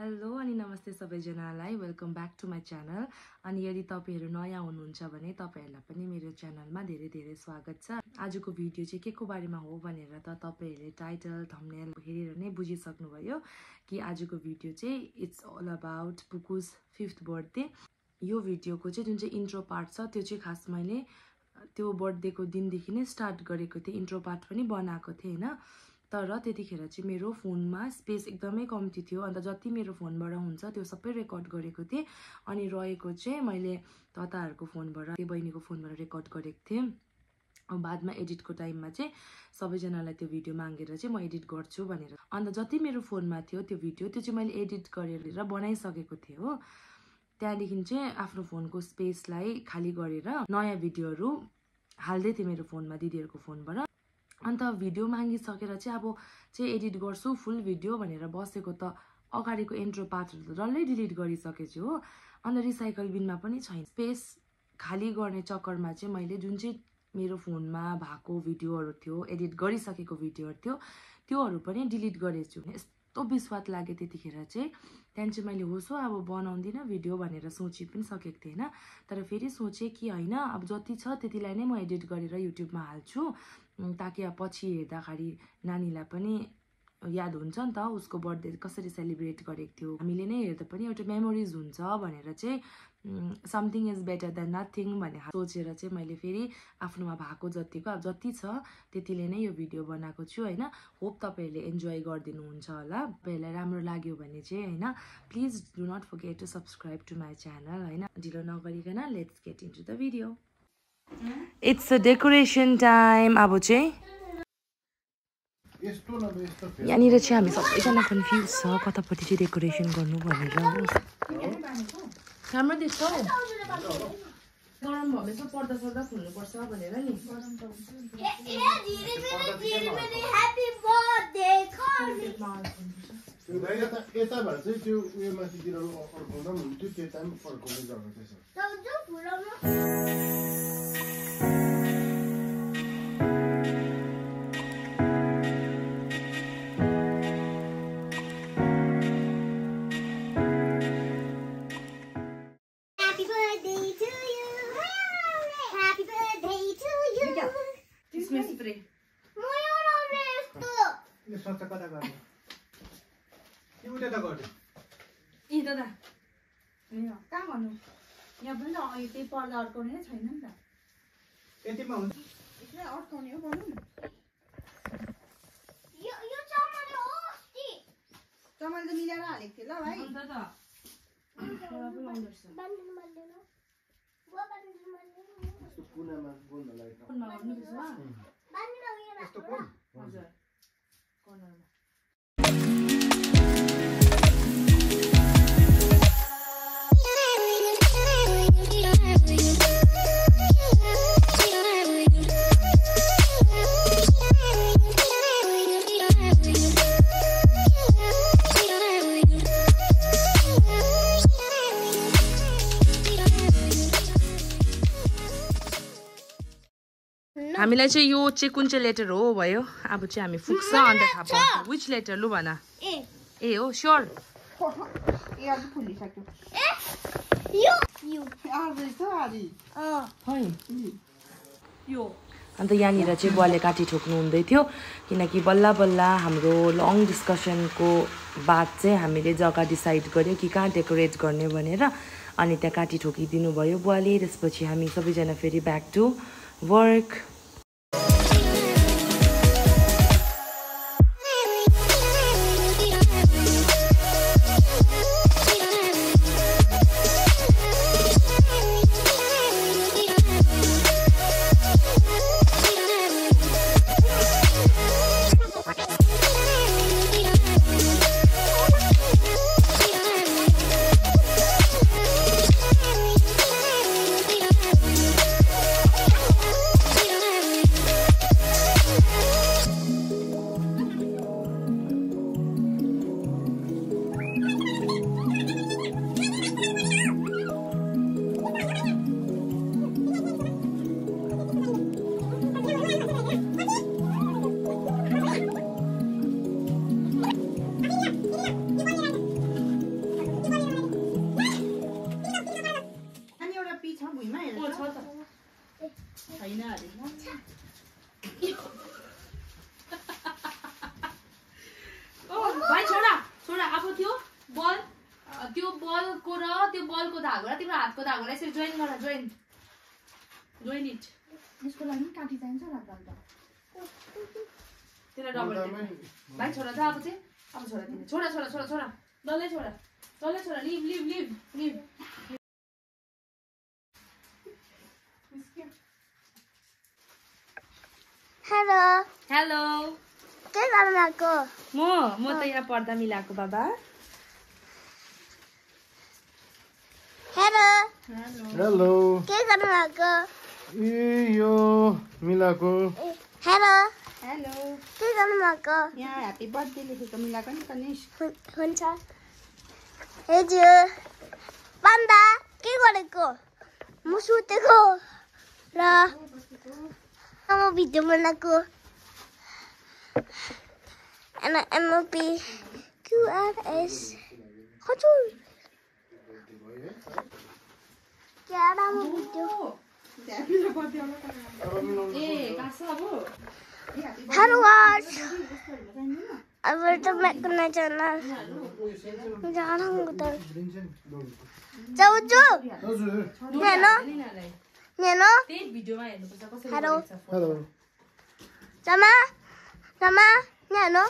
Hello अनि नमस्ते सबैजनालाई welcome back to my channel. अनि यदि तपाईहरु नयाँ हुनुहुन्छ भने तपाईहरुलाई पनि मेरो च्यानलमा धेरै धेरै स्वागत छ। आजको भिडियो चाहिँ के को बारेमा हो भनेर त तपाईहरुले टाइटल थम्बनेल हेरेर नै बुझिसक्नुभयो कि आजको भिडियो चाहिँ इट्स अल अबाउट पुकुस 5th बर्थडे। यो भिडियोको चाहिँ जुन चाहिँ इन्ट्रो पार्ट छ त्यो चाहिँ खास मैले त्यो बर्थडेको दिनदेखि नै स्टार्ट गरेको थिएँ। इन्ट्रो पार्ट पनि बनाएको थिएँ हैन, तर त्यतिखेर चाहिँ मेरो फोनमा स्पेस एकदमै कम्ती थियो। अन्त जति मेरो फोनबाट हुन्छ त्यो सबै रेकर्ड गरेको थिएँ अनि रहेको चाहिँ मैले तताहरुको फोनबाट त्यो बहिनीको फोनबाट रेकर्ड गरेको थिएँ। बादमा एडिटको टाइममा चाहिँ सबैजनालाई त्यो भिडियो मागेर चाहिँ म एडिट गर्छु भनेर, अन्त जति मेरो फोनमा थियो त्यो भिडियो त्यो चाहिँ मैले एडिट गरेर बनाइसकेको थिएँ हो। त्यहाँदेखि चाहिँ आफ्नो फोनको स्पेसलाई खाली गरेर नयाँ भिडियोहरु हाल्दै थिएँ मेरो फोनमा दिदीहरुको फोनबाट। अन्त भिडियो मागिसकेर चाहिँ अब चाहिँ एडिट गर्छु फुल भिडियो भनेर बसेको त अगाडिको इन्ट्रो पार्टहरु त डल्लै डिलिट गरिसकेछु हो। अन्त रिसाइकल बिनमा पनि छैन। स्पेस खाली गर्ने चक्करमा चाहिँ मैले जुन चाहिँ मेरो फोनमा भएको भिडियोहरु थियो, एडिट गरिसकेको भिडियोहरु थियो, त्योहरु पनि डिलिट गरेछु। यस्तो बिस्वाद लाग्यो त्यतिखेर चाहिँ। त्यहाँदेखि चाहिँ मैले होसो अब बनाउँदिन भिडियो भनेर सोची पनि सकेको थिएँ हैन। तर फेरि सोचे कि हैन, अब जति छ त्यतिलाई नै म एडिट गरेर युट्युबमा हाल्छु ताकि अब पछि हेर्दाखेरि नानीलाई पनि याद हुन्छ नि त उसको बर्थडे कसरी सेलिब्रेट गरेको थियो, हामीले नै हेर्दा पनि एउटा मेमोरिज हुन्छ भनेर चाहिँ something is better than nothing भन्ने सोचेर चाहिँ मैले फेरि आफ्नोमा भएको जतिको अब जति छ त्यतिले नै यो भिडियो बनाएको छु हैन। होप तपाईहरुले एन्जॉय गर्दिनुहुन्छ होला। तपाईहरुलाई राम्रो लाग्यो भने चाहिँ हैन please do not forget to subscribe to my channel हैन। ढिलो नगरिकन let's get into the video. It's a decoration time. अब चाहिँ यहाँनिर चाहिँ हामी सबैजना कन्फ्युज छ कतापट्टि चाहिँ डेकोरेसन गर्नु भनेर हो। राम्रो देख्छौ गरम भएपछि पर्दा सर्दा खुल्नुपर्छ भनेर नि। यता भए चाहिँ त्यो उयो माथितिर फर्काउँदा पनि हुन्थ्यो, त्यता पनि फर्काउने जग्गा चाहिँ यहाँ पनि त्यही पर्दा अड्काउने नै छैन नि त। यतिमा हुन्छ यसलाई अड्काउने हो भन्नु न। यो चमले हो अस्ति चमल त मिलाएर हालेको थियो ल भाइ। अन्त त बान्दिनु मान्दैन बुवा बान्दिनु मान्दैन यस्तो कुनामा बोल्न लागि फोनमा गर्नु त्यसो भए बान्दिनु उयो यस्तो कुन हजुर कर्नरमा। हामीलाई चाहिँ यो चाहिँ कुन चाहिँ लेटर हो भयो। अब चाहिँ हामी फुक्छ अन्त थाहा पाउँछ विच लेटर लु भन। ए हो स्योर। ए अझ फुलिसक्यो। यो यो आजै छ आदि है यो। अन्त यहाँनिर चाहिँ बुवाले काटी ठोक्नु हुँदै थियो किनकि बल्ल बल्ल हाम्रो लङ डिस्कसनको बाद चाहिँ हामीले जग्गा डिसाइड गर्यो कि कहाँ डेकोरेट गर्ने भनेर। अनि त्यहाँ काटी ठोकिदिनु भयो बुवाले। त्यसपछि हामी सबैजना फेरि ब्याक टु वर्क। छोरा अब त्यो बलको र त्यो बलको धागो र तिम्रो हातको धागोलाई यसरी जोइन गर जोइन इट यसको लागि काटी चाहिन्छ होला त अन्त त्यसलाई डबल भाइ छोरा त अब चाहिँ अब छोरा तिमी छोरा डल्लै छोरा लिभ हेलो के गर्नु भएको म त यहाँ पर्दा मिलाएको बाबा हेलो के गर्नु भएको ए यो मिलाको हेलो के गर्नु भएको यहाँ ह्यापी बर्थडे लेखेको मिलाको नि तनिष हुन्छ हजुर पान्दा के गरेको म सुतेको र म भिडियो बनाएको MOP QRS हजुर क्या राम्रो भिडियो ए कास अब हेलो गाइस अब त मैं करना चाहना जा रहा हूँ उधर जाओ हजुर नैनो त्यही भिडियोमा हेर्नुपर्छ कसरी hello hello Sama nano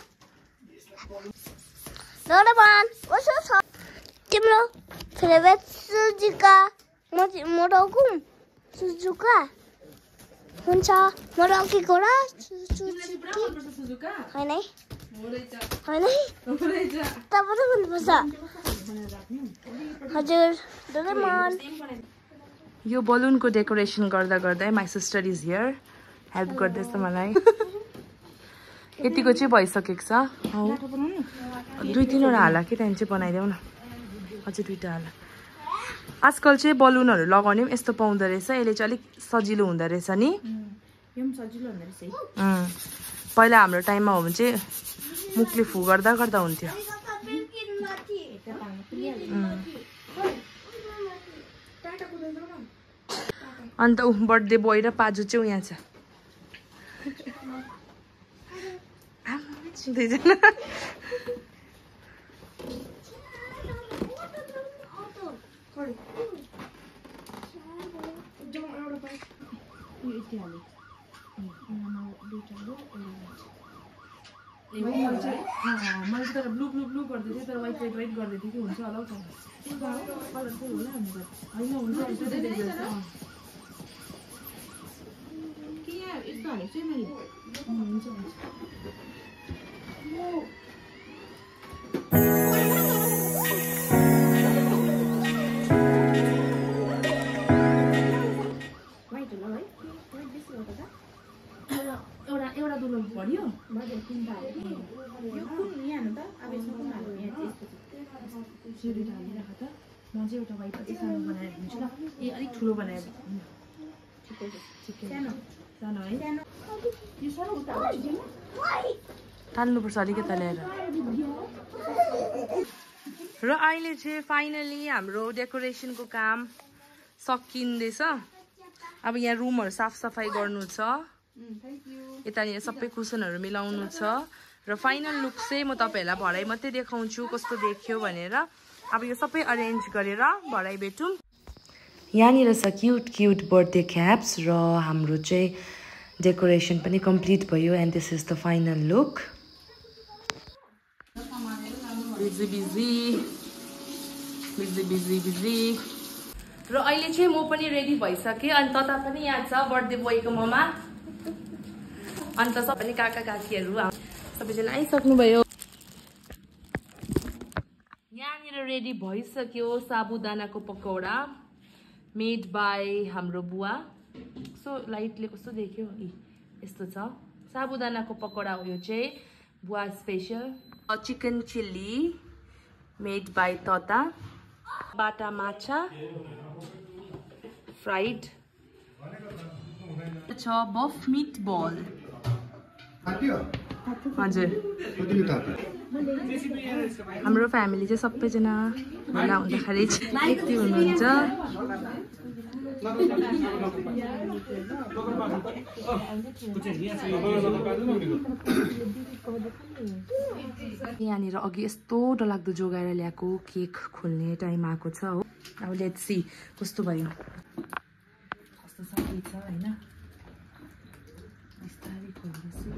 Doraemon what's up Timlo favorite Suzuka Morogum Suzuka हुन्छ मोरकी घोडा सुजुका होइन होइन तपाईँ भन्नुपर्छ हजुर डोरेमन यो बलुनको डेकोरेसन गर्दा गर्दै my sister is here help गर्दैछ मलाई यतिको चाहिँ भइसकेको छ हौ 2-3 वटा हाला कि त्यहाँदेखि चाहिँ बनाइदेऊ न अझै 2टा हाला आजकल चाहिँ बलुनहरू लगाउने पनि यस्तो पाउँदो रहेछ यसले चाहिँ अलिक सजिलो हुँदो रहेछ नि पहिला हाम्रो टाइममा हो भने चाहिँ मुखले फु गर्दा गर्दा हुन्थ्यो अन्त बर्थडे बोय र पाजु चाहिँ यहाँ छ दुईजना मैले तर ब्लू गर्दै थिएँ तर वाइट गर्दै थिएँ कि हुन्छ होला हौ कलरफुल होला होइन हुन्छ के यहाँ यस्तो हालेको चाहिँ मैले हुन्छ एउटा दुलो पर्यो म चाहिँ एउटा वाइट चाहिँ सानो बनाएर दिन्छु ल ए अलिक ठुलो बनाएर सानो है तान्नुपर्छ अलिकति ल्याएर र अहिले चाहिँ फाइनली हाम्रो डेकोरेसनको काम सकिँदैछ अब यहाँ रुमहरू साफसफाइ गर्नु छ यतानिर सबै कुसनहरू मिलाउनु छ र फाइनल लुक चाहिँ म तपाईँहरूलाई भरे मात्रै देखाउँछु कस्तो देखियो भनेर अब यो सबै अरेन्ज गरेर भरे भेटौँ यहाँनिर छ क्युट बर्थडे क्याप्स र हाम्रो चाहिँ डेकोरेसन पनि कम्प्लिट भयो and this is the final look busy र अहिले चाहिँ म पनि रेडी भइसकेँ अनि तता पनि यहाँ छ बर्थडे बोयको ममा अन्त सबै काका काकीहरू सबैजना आइसक्नुभयो यहाँनिर रेडी भइसक्यो साबुदानाको पकौडा मेड बाई हाम्रो बुवा कस्तो लाइटले कस्तो देख्यो यस्तो छ साबुदानाको पकौडा हो यो चाहिँ बुवा special chicken chilli made by तता बाटा माछा फ्राइड छ बफ मिट बल हजुर हाम्रो फ्यामिली चाहिँ सबैजना भेला हुँदाखेरि यति हुनुहुन्छ यहाँनिर अघि यस्तो डरलाग्दो जोगाएर ल्याएको केक खोल्ने टाइम आएको छ हो अब लेट्स सी कस्तो भयो कस्तो सकिन्छ हैन बिस्तारै खोल्दैछु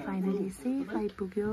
फाइनली सेफ आइपुग्यो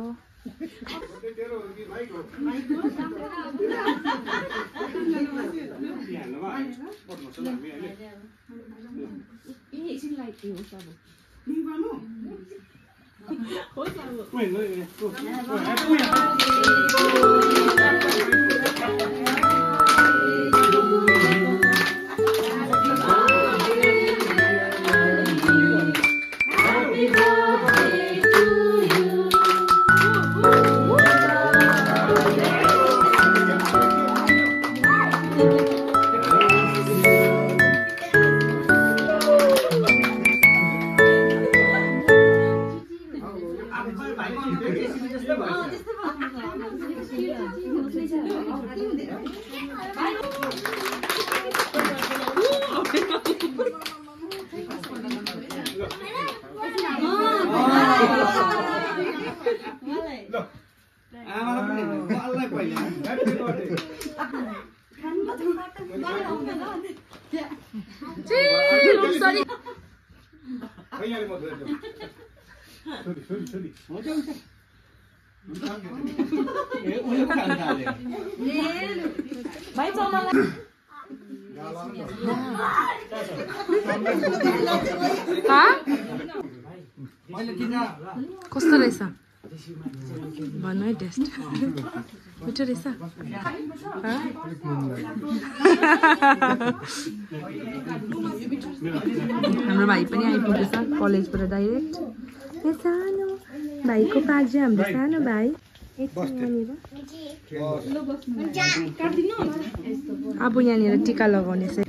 कस्तो रहेछ भन्नु है टेस्ट मिठो रहेछ हाम्रो भाइ पनि आइपुगेछ कलेजबाट डाइरेक्ट ए सानो भाइको पाक्छ हाम्रो सानो भाइ अब यहाँनिर टिका लगाउने चाहिँ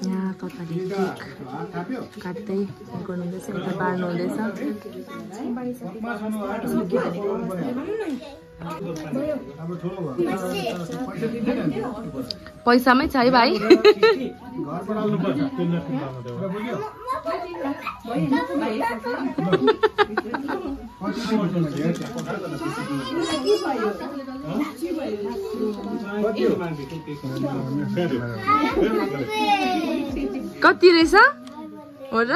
यहाँ तपाईँले केक काट्दै गर्नुहुँदैछ यता बार्नु हुँदैछ पैसामै छ है भाइ कति रहेछ हो र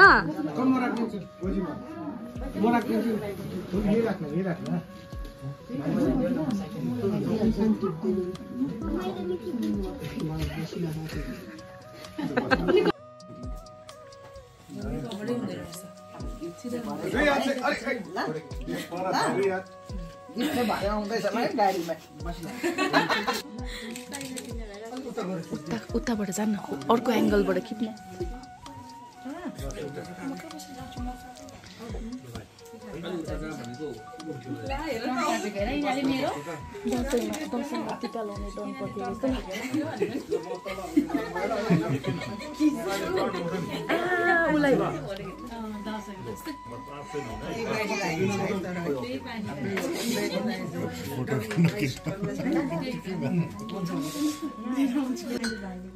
उताबाट जान्न अर्को एंगलबाट खिच्न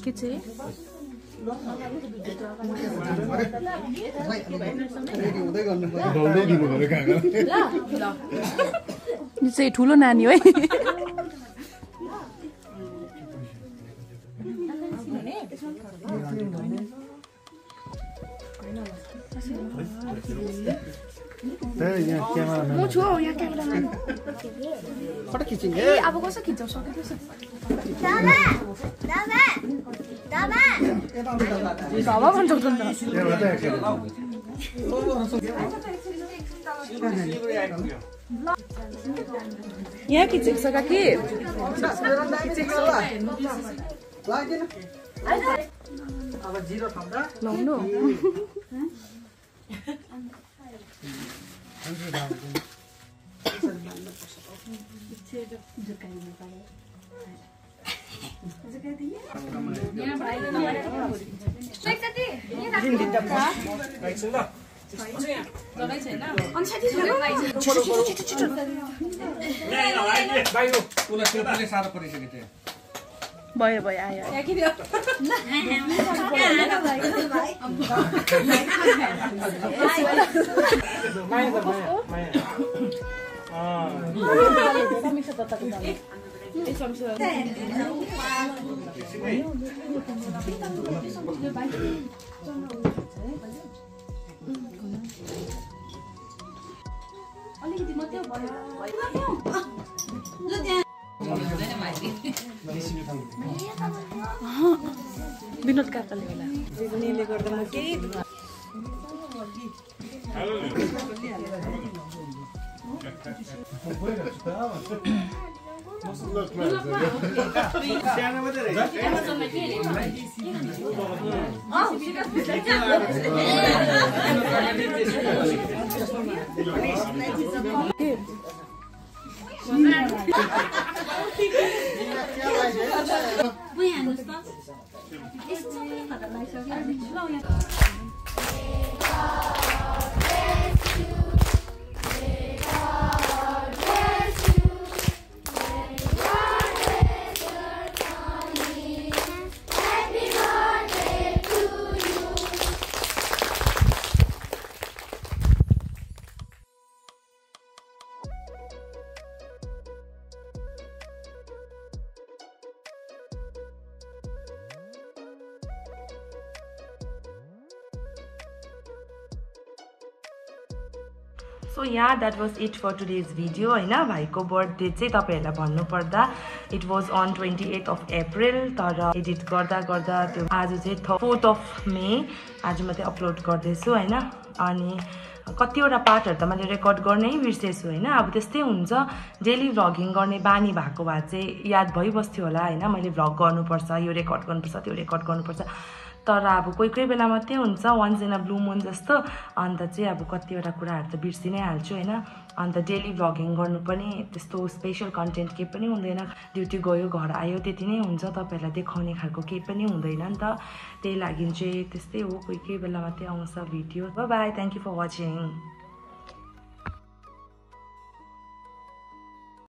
के चाहिँ यो चाहिँ ठुलो नानी हो है म छु हौ यहाँ क्यामेराम्यान फोटो खिचिङ ए अब कसो खिच्छौ सकियो दादा भन्छ यहाँ खिचेको छ काकी अब 0 ठाउँदा लाउनु साह्रो परिसकेको थियो भयो भयो आयो अलिकति मात्रै भयो विनोद काकाले होला जिग्नीले गर्दा म केही so yeah, that was it for today's video हैन भाइको बर्थडे चाहिँ तपाईहरुलाई भन्नु पर्दा it was on 28th of April तर एडिट गर्दा गर्दा त्यो आज चाहिँ 4th of May आज मात्रै अपलोड गर्दैछु हैन अनि कतिवटा पार्टहरु त मैले रेकर्ड गर्नै बिर्सेछु हैन अब त्यस्तै हुन्छ डेली भ्लगिङ गर्ने बानी भएको भए चाहिँ याद भइबस्थ्यो होला हैन मैले भ्लग गर्नुपर्छ यो रेकर्ड गर्नुपर्छ त्यो रेकर्ड गर्नुपर्छ तर अब कोही कोही बेला मात्रै हुन्छ वन्स इन अ ब्लू मुन जस्तो अन्त चाहिँ अब कतिवटा कुराहरु त बिर्सिनै हाल्छु हैन अन्त डेली भ्लगिङ गर्नु पनि त्यस्तो स्पेशल कन्टेन्ट केही पनि हुँदैन ड्युटी गयो घर आयो त्यति नै हुन्छ तपाईहरुलाई देखाउने खालको केही पनि हुँदैन नि त त्यही लागि चाहिँ त्यस्तै हो कोही कोही बेला मात्रै आउँछ video bye bye thank you for watching